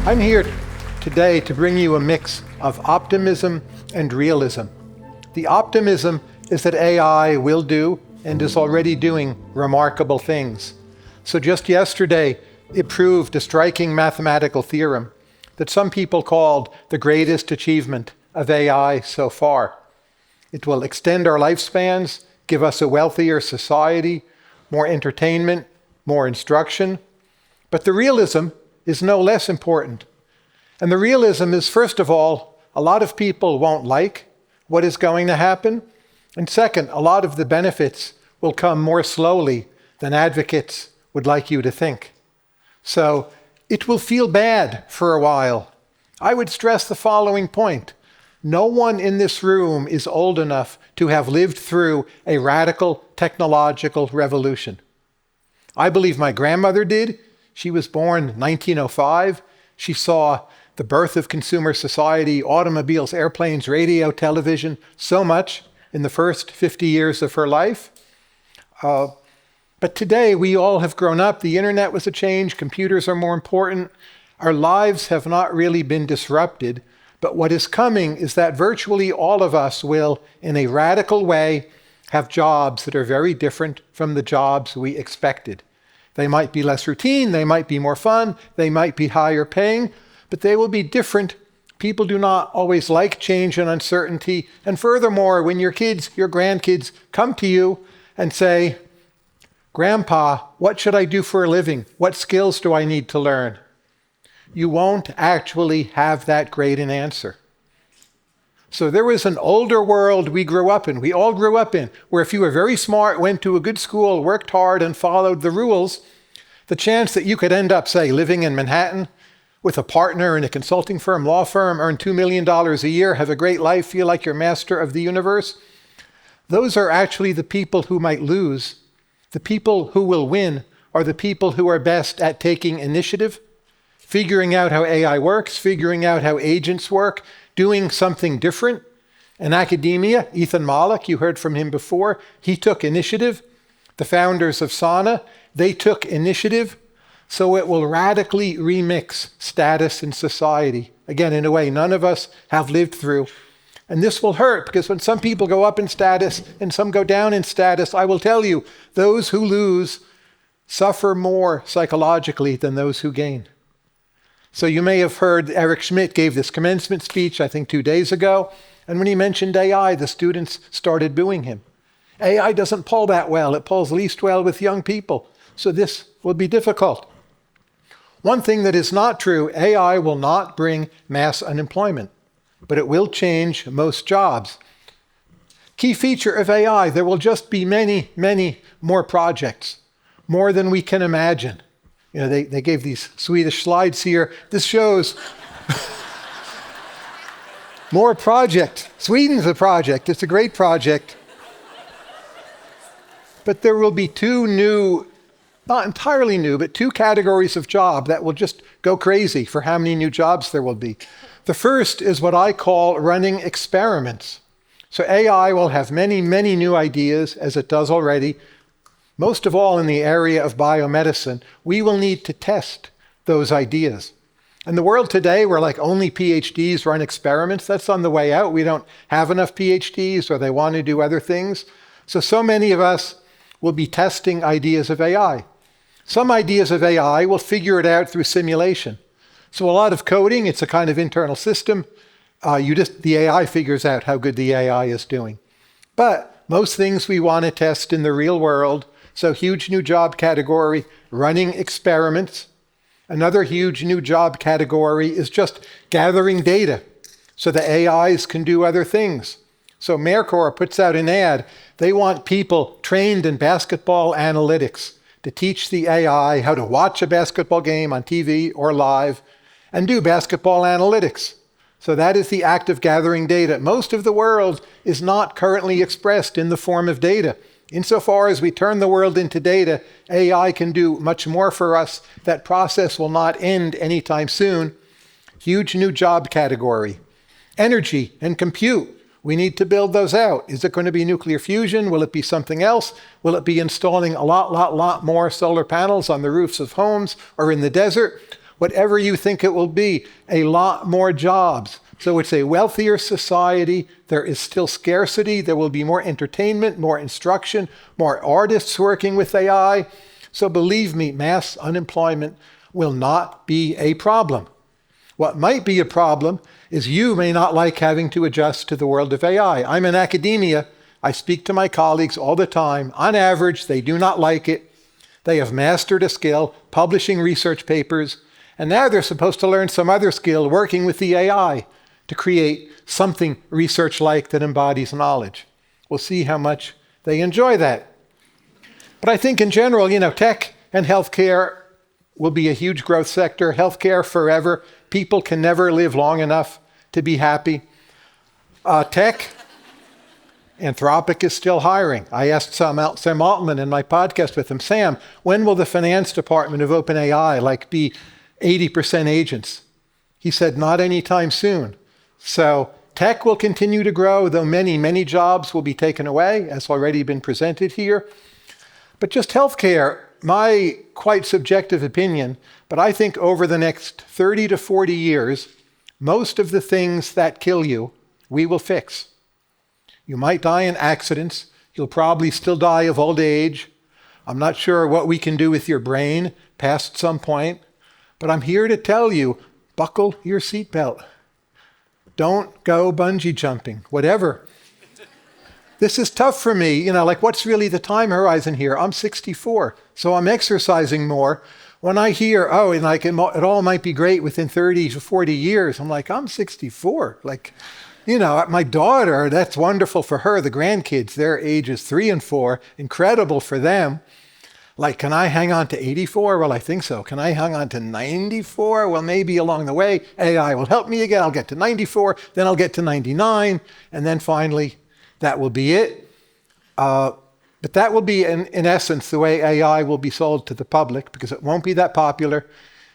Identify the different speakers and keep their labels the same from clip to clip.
Speaker 1: I'm here today to bring you a mix of optimism and realism. The optimism is that AI will do and is already doing remarkable things. So just yesterday, it proved a striking mathematical theorem that some people called the greatest achievement of AI so far. It will extend our lifespans, give us a wealthier society, more entertainment, more instruction. But the realism is no less important. And the realism is, first of all, a lot of people won't like what is going to happen. And second, a lot of the benefits will come more slowly than advocates would like you to think. So it will feel bad for a while. I would stress the following point. No one in this room is old enough to have lived through a radical technological revolution. I believe my grandmother did. She was born 1905. She saw the birth of consumer society, automobiles, airplanes, radio, television, so much in the first 50 years of her life. But today we all have grown up. The internet was a change. Computers are more important. Our lives have not really been disrupted. But what is coming is that virtually all of us will, in a radical way, have jobs that are very different from the jobs we expected. They might be less routine, they might be more fun, they might be higher paying, but they will be different. People do not always like change and uncertainty. And furthermore, when your kids, your grandkids come to you and say, "Grandpa, what should I do for a living? What skills do I need to learn?" You won't actually have that great an answer. So there was an older world we grew up in, we all grew up in, where if you were very smart, went to a good school, worked hard, and followed the rules, the chance that you could end up, say, living in Manhattan with a partner in a consulting firm, law firm, earn $2 million a year, have a great life, feel like you're master of the universe, those are actually the people who might lose. The people who will win are the people who are best at taking initiative, figuring out how AI works, figuring out how agents work, doing something different. In academia, Ethan Mollick, you heard from him before, he took initiative. The founders of Sana, they took initiative. So it will radically remix status in society. Again, in a way none of us have lived through. And this will hurt because when some people go up in status and some go down in status, I will tell you, those who lose suffer more psychologically than those who gain. So you may have heard Eric Schmidt gave this commencement speech, I think 2 days ago. And when he mentioned AI, the students started booing him. AI doesn't pull that well. It pulls least well with young people. So this will be difficult. One thing that is not true, AI will not bring mass unemployment, but it will change most jobs. Key feature of AI, there will just be many, many more projects, more than we can imagine. You know, they gave these Swedish slides here. This shows more project. Sweden's a project. It's a great project. But there will be two new, not entirely new, but two categories of job that will just go crazy for how many new jobs there will be. The first is what I call running experiments. So AI will have many, many new ideas, as it does already. Most of all in the area of biomedicine, we will need to test those ideas. In the world today, where like only PhDs run experiments, that's on the way out. We don't have enough PhDs or they want to do other things. So many of us will be testing ideas of AI. Some ideas of AI will figure it out through simulation. So a lot of coding, it's a kind of internal system. The AI figures out how good the AI is doing. But most things we want to test in the real world. So huge new job category, running experiments. Another huge new job category is just gathering data so the AIs can do other things. So AmeriCorps puts out an ad. They want people trained in basketball analytics to teach the AI how to watch a basketball game on TV or live and do basketball analytics. So that is the act of gathering data. Most of the world is not currently expressed in the form of data. Insofar as we turn the world into data, AI can do much more for us. That process will not end anytime soon. Huge new job category. Energy and compute. We need to build those out. Is it going to be nuclear fusion? Will it be something else? Will it be installing a lot more solar panels on the roofs of homes or in the desert? whatever you think it will be, a lot more jobs. So it's a wealthier society. There is still scarcity. There will be more entertainment, more instruction, more artists working with AI. So believe me, mass unemployment will not be a problem. What might be a problem is you may not like having to adjust to the world of AI. I'm in academia. I speak to my colleagues all the time. On average, they do not like it. They have mastered a skill, publishing research papers, and now they're supposed to learn some other skill, working with the AI to create something research-like that embodies knowledge. We'll see how much they enjoy that. But I think in general, tech and healthcare will be a huge growth sector. Healthcare forever. People can never live long enough to be happy. Tech, Anthropic is still hiring. I asked Sam Altman in my podcast with him, Sam, when will the finance department of OpenAI be 80% agents? He said, not anytime soon. So tech will continue to grow, though many, many jobs will be taken away, as already been presented here. But just healthcare, my quite subjective opinion, but I think over the next 30 to 40 years, most of the things that kill you, we will fix. You might die in accidents. You'll probably still die of old age. I'm not sure what we can do with your brain past some point, but I'm here to tell you, buckle your seatbelt. Don't go bungee jumping, whatever. This is tough for me. What's really the time horizon here? I'm 64, so I'm exercising more. When I hear, it all might be great within 30 to 40 years, I'm like, I'm 64. My daughter, that's wonderful for her. The grandkids, their ages 3 and 4, incredible for them. Can I hang on to 84? Well, I think so. Can I hang on to 94? Well, maybe along the way, AI will help me again. I'll get to 94, then I'll get to 99, and then finally, that will be it. But that will be, in essence, the way AI will be sold to the public, because it won't be that popular.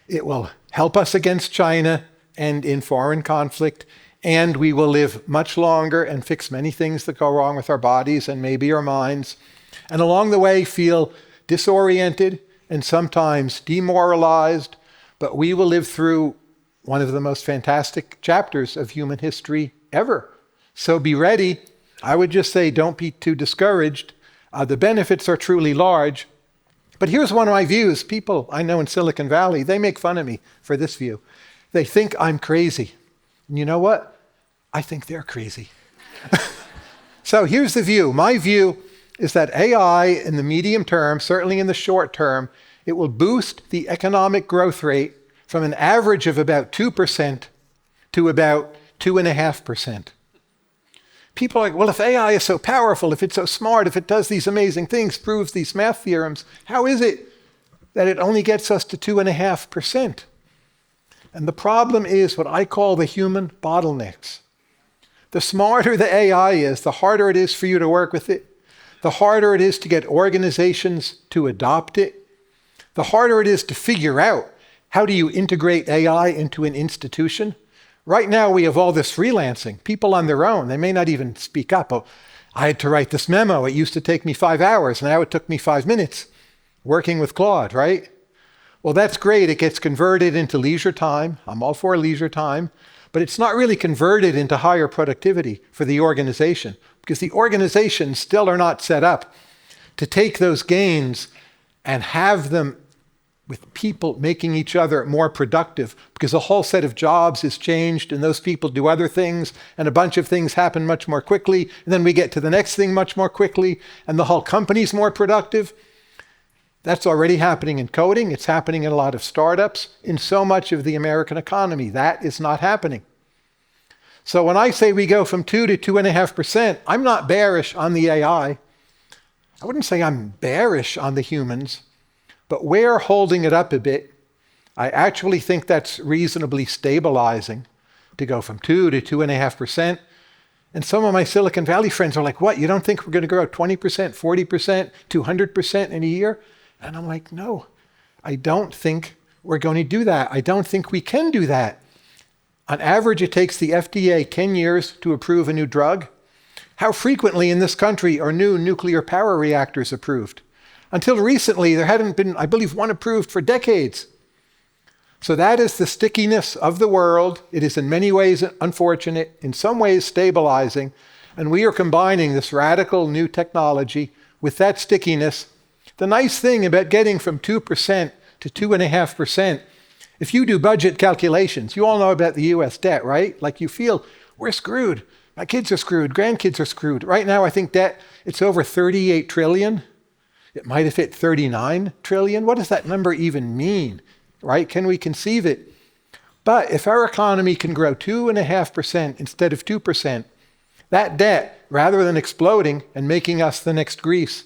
Speaker 1: It will help us against China and in foreign conflict, and we will live much longer and fix many things that go wrong with our bodies and maybe our minds. And along the way, feel disoriented and sometimes demoralized, but we will live through one of the most fantastic chapters of human history ever. So be ready. I would just say don't be too discouraged. The benefits are truly large. But here's one of my views. People I know in Silicon Valley, they make fun of me for this view. They think I'm crazy. And you know what? I think they're crazy. So here's the view. My view is that AI in the medium term, certainly in the short term, it will boost the economic growth rate from an average of about 2% to about 2.5%. People are like, well, if AI is so powerful, if it's so smart, if it does these amazing things, proves these math theorems, how is it that it only gets us to 2.5%? And the problem is what I call the human bottlenecks. The smarter the AI is, the harder it is for you to work with it. The harder it is to get organizations to adopt it. The harder it is to figure out how do you integrate AI into an institution. Right now we have all this freelancing, people on their own. They may not even speak up. Oh, I had to write this memo. It used to take me 5 hours. Now it took me 5 minutes working with Claude, right? Well, that's great. It gets converted into leisure time. I'm all for leisure time. But it's not really converted into higher productivity for the organization, because the organizations still are not set up to take those gains and have them with people making each other more productive, because a whole set of jobs is changed and those people do other things and a bunch of things happen much more quickly. And then we get to the next thing much more quickly and the whole company's more productive. That's already happening in coding. It's happening in a lot of startups. In so much of the American economy, that is not happening. So when I say we go from 2 to 2.5%, I'm not bearish on the AI. I wouldn't say I'm bearish on the humans, but we're holding it up a bit. I actually think that's reasonably stabilizing to go from 2 to 2.5%. And some of my Silicon Valley friends are like, what, you don't think we're going to grow 20%, 40%, 200% in a year? And I'm like, no, I don't think we're going to do that. I don't think we can do that. On average, it takes the FDA 10 years to approve a new drug. How frequently in this country are new nuclear power reactors approved? Until recently, there hadn't been, I believe, one approved for decades. So that is the stickiness of the world. It is in many ways unfortunate, in some ways stabilizing, and we are combining this radical new technology with that stickiness. The nice thing about getting from 2% to 2.5%, if you do budget calculations, you all know about the US debt, right? Like you feel, we're screwed. My kids are screwed. Grandkids are screwed. Right now, I think debt, it's over 38 trillion. It might have hit 39 trillion. What does that number even mean, right? Can we conceive it? But if our economy can grow 2.5% instead of 2%, that debt, rather than exploding and making us the next Greece,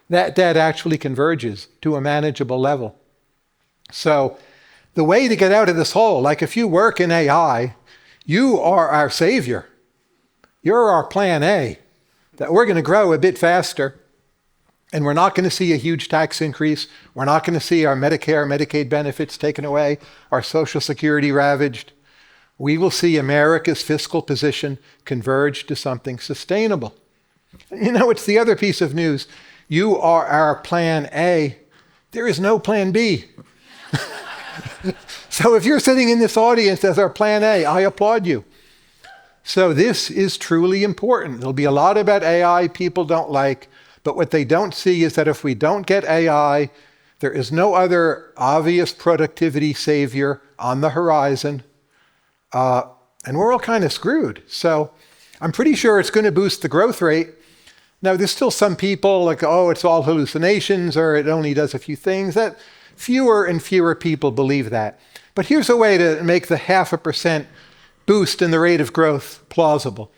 Speaker 1: that debt actually converges to a manageable level. So the way to get out of this hole, like if you work in AI, you are our savior. You're our plan A, that we're going to grow a bit faster, and we're not going to see a huge tax increase. We're not going to see our Medicare, Medicaid benefits taken away, our Social Security ravaged. We will see America's fiscal position converge to something sustainable. You know, it's the other piece of news. You are our plan A. There is no plan B. So if you're sitting in this audience as our plan A, I applaud you. So this is truly important. There'll be a lot about AI people don't like, but what they don't see is that if we don't get AI, there is no other obvious productivity savior on the horizon. And we're all kind of screwed. So I'm pretty sure it's going to boost the growth rate. Now, there's still some people like, oh, it's all hallucinations, or it only does a few things. That fewer and fewer people believe that. But here's a way to make the 0.5% boost in the rate of growth plausible.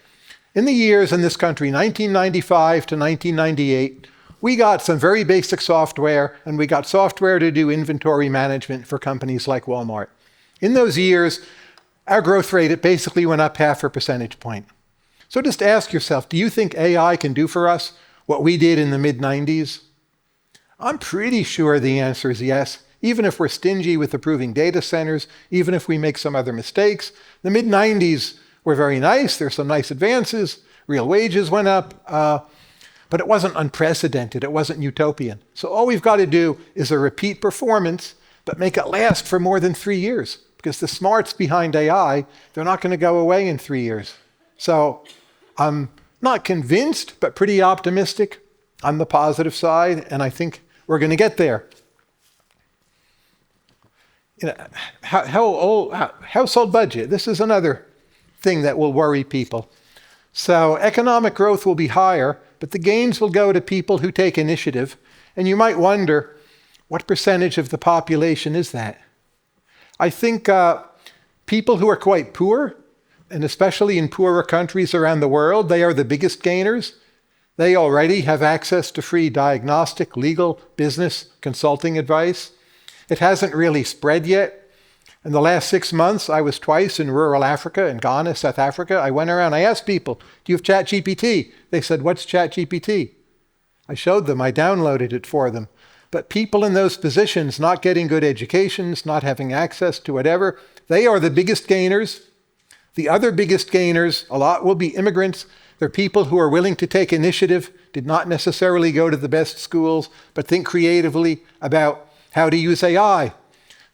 Speaker 1: In the years in this country, 1995 to 1998, we got some very basic software, and we got software to do inventory management for companies like Walmart. In those years, our growth rate, it basically went up 0.5 percentage point. So just ask yourself, do you think AI can do for us what we did in the mid-90s? I'm pretty sure the answer is yes. Even if we're stingy with approving data centers, even if we make some other mistakes, the mid-90s were very nice. There's some nice advances. Real wages went up. But it wasn't unprecedented. It wasn't utopian. So all we've got to do is a repeat performance, but make it last for more than 3 years. Because the smarts behind AI, they're not going to go away in 3 years. So I'm not convinced, but pretty optimistic on the positive side, and I think we're going to get there. You know, household budget. This is another thing that will worry people. So economic growth will be higher, but the gains will go to people who take initiative. And you might wonder, what percentage of the population is that? I think people who are quite poor, and especially in poorer countries around the world, they are the biggest gainers. They already have access to free diagnostic, legal, business, consulting advice. It hasn't really spread yet. In the last 6 months, I was twice in rural Africa, in Ghana, South Africa. I went around, I asked people, do you have ChatGPT? They said, what's ChatGPT? I showed them, I downloaded it for them. But people in those positions, not getting good educations, not having access to whatever, they are the biggest gainers. The other biggest gainers, a lot will be immigrants. They're people who are willing to take initiative, did not necessarily go to the best schools, but think creatively about how to use AI.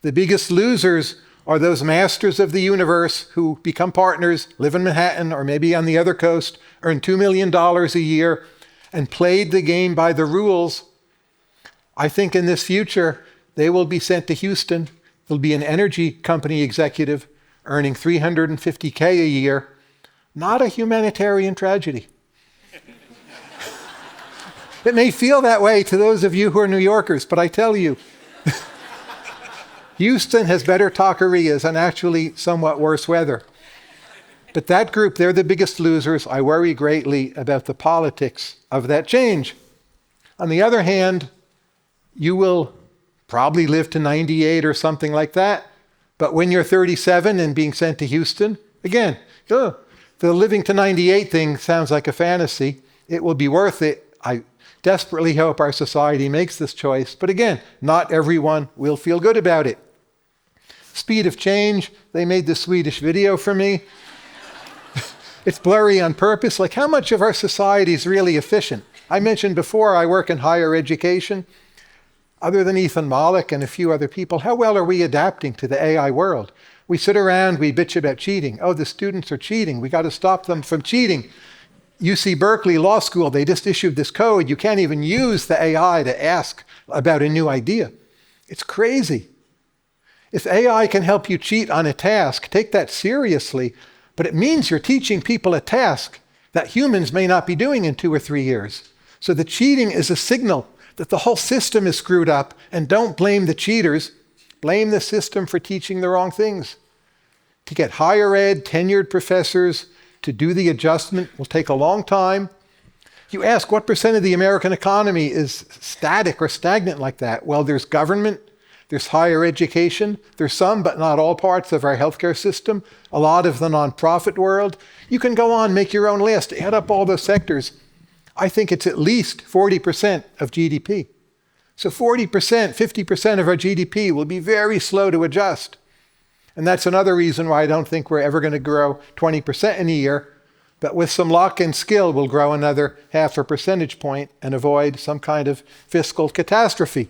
Speaker 1: The biggest losers are those masters of the universe who become partners, live in Manhattan or maybe on the other coast, earn $2 million a year, and played the game by the rules. I think in this future, they will be sent to Houston. There'll be an energy company executive earning $350K a year. Not a humanitarian tragedy. It may feel that way to those of you who are New Yorkers, but I tell you, Houston has better taquerias and actually somewhat worse weather. But that group, they're the biggest losers. I worry greatly about the politics of that change. On the other hand, you will probably live to 98 or something like that. But when you're 37 and being sent to Houston, again, the living to 98 thing sounds like a fantasy. It will be worth it. I desperately hope our society makes this choice. But again, not everyone will feel good about it. Speed of change, they made this Swedish video for me. It's blurry on purpose. Like, how much of our society is really efficient? I mentioned before I work in higher education. Other than Ethan Mollick and a few other people, how well are we adapting to the AI world? We sit around, we bitch about cheating. Oh, the students are cheating. We got to stop them from cheating. UC Berkeley Law School, they just issued this code. You can't even use the AI to ask about a new idea. It's crazy. If AI can help you cheat on a task, take that seriously, but it means you're teaching people a task that humans may not be doing in 2 or 3 years. So the cheating is a signal that the whole system is screwed up, and don't blame the cheaters, blame the system for teaching the wrong things. To get higher ed, tenured professors to do the adjustment will take a long time. You ask what % of the American economy is static or stagnant like that? Well, there's government, there's higher education, there's some but not all parts of our healthcare system, a lot of the nonprofit world. You can go on, make your own list, add up all those sectors. I think it's at least 40% of GDP. So 40%, 50% of our GDP will be very slow to adjust. And that's another reason why I don't think we're ever going to grow 20% in a year. But with some luck and skill, we'll grow another 0.5 percentage point and avoid some kind of fiscal catastrophe.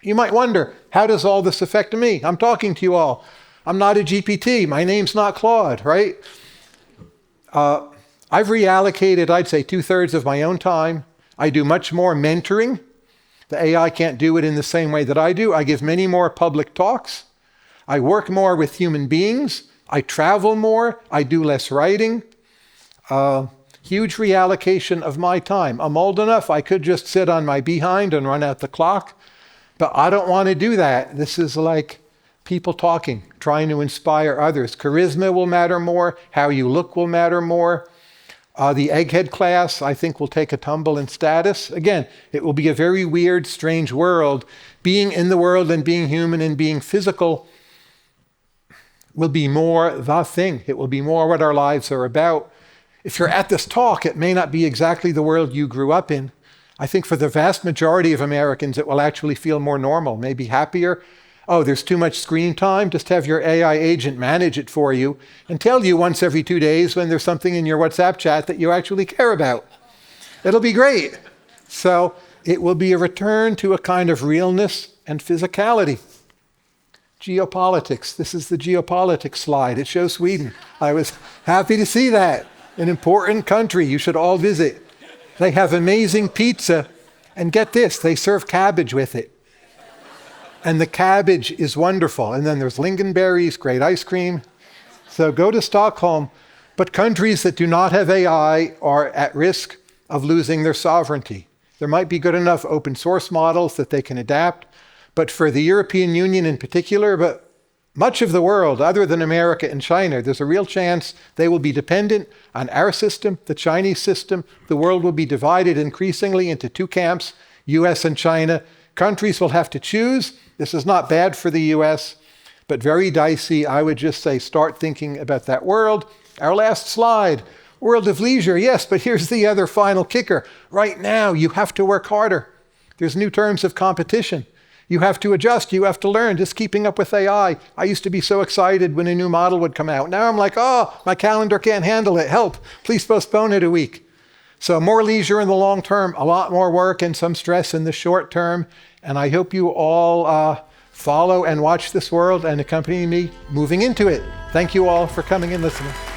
Speaker 1: You might wonder, how does all this affect me? I'm talking to you all. I'm not a GPT. My name's not Claude, right? I've reallocated, I'd say, 2/3 of my own time. I do much more mentoring. The AI can't do it in the same way that I do. I give many more public talks. I work more with human beings. I travel more. I do less writing. Huge reallocation of my time. I'm old enough, I could just sit on my behind and run out the clock, but I don't want to do that. This is like people talking, trying to inspire others. Charisma will matter more. How you look will matter more. The egghead class, I think, will take a tumble in status. Again, it will be a very weird, strange world. Being in the world and being human and being physical will be more the thing. It will be more what our lives are about. If you're at this talk, it may not be exactly the world you grew up in. I think for the vast majority of Americans, it will actually feel more normal, maybe happier. Oh, there's too much screen time? Just have your AI agent manage it for you and tell you once every 2 days when there's something in your WhatsApp chat that you actually care about. It'll be great. So it will be a return to a kind of realness and physicality. Geopolitics. This is the geopolitics slide. It shows Sweden. I was happy to see that. An important country you should all visit. They have amazing pizza, and get this, they serve cabbage with it. And the cabbage is wonderful. And then there's lingonberries, great ice cream. So go to Stockholm. But countries that do not have AI are at risk of losing their sovereignty. There might be good enough open source models that they can adapt. But for the European Union in particular, but much of the world other than America and China, there's a real chance they will be dependent on our system, the Chinese system. The world will be divided increasingly into 2 camps, US and China. Countries will have to choose. This is not bad for the US, but very dicey. I would just say start thinking about that world. Our last slide, world of leisure. Yes, but here's the other final kicker. Right now, you have to work harder. There's new terms of competition. You have to adjust, you have to learn, just keeping up with AI. I used to be so excited when a new model would come out. Now I'm like, oh, my calendar can't handle it, help, please postpone it a week. So more leisure in the long term, a lot more work and some stress in the short term. And I hope you all follow and watch this world and accompany me moving into it. Thank you all for coming and listening.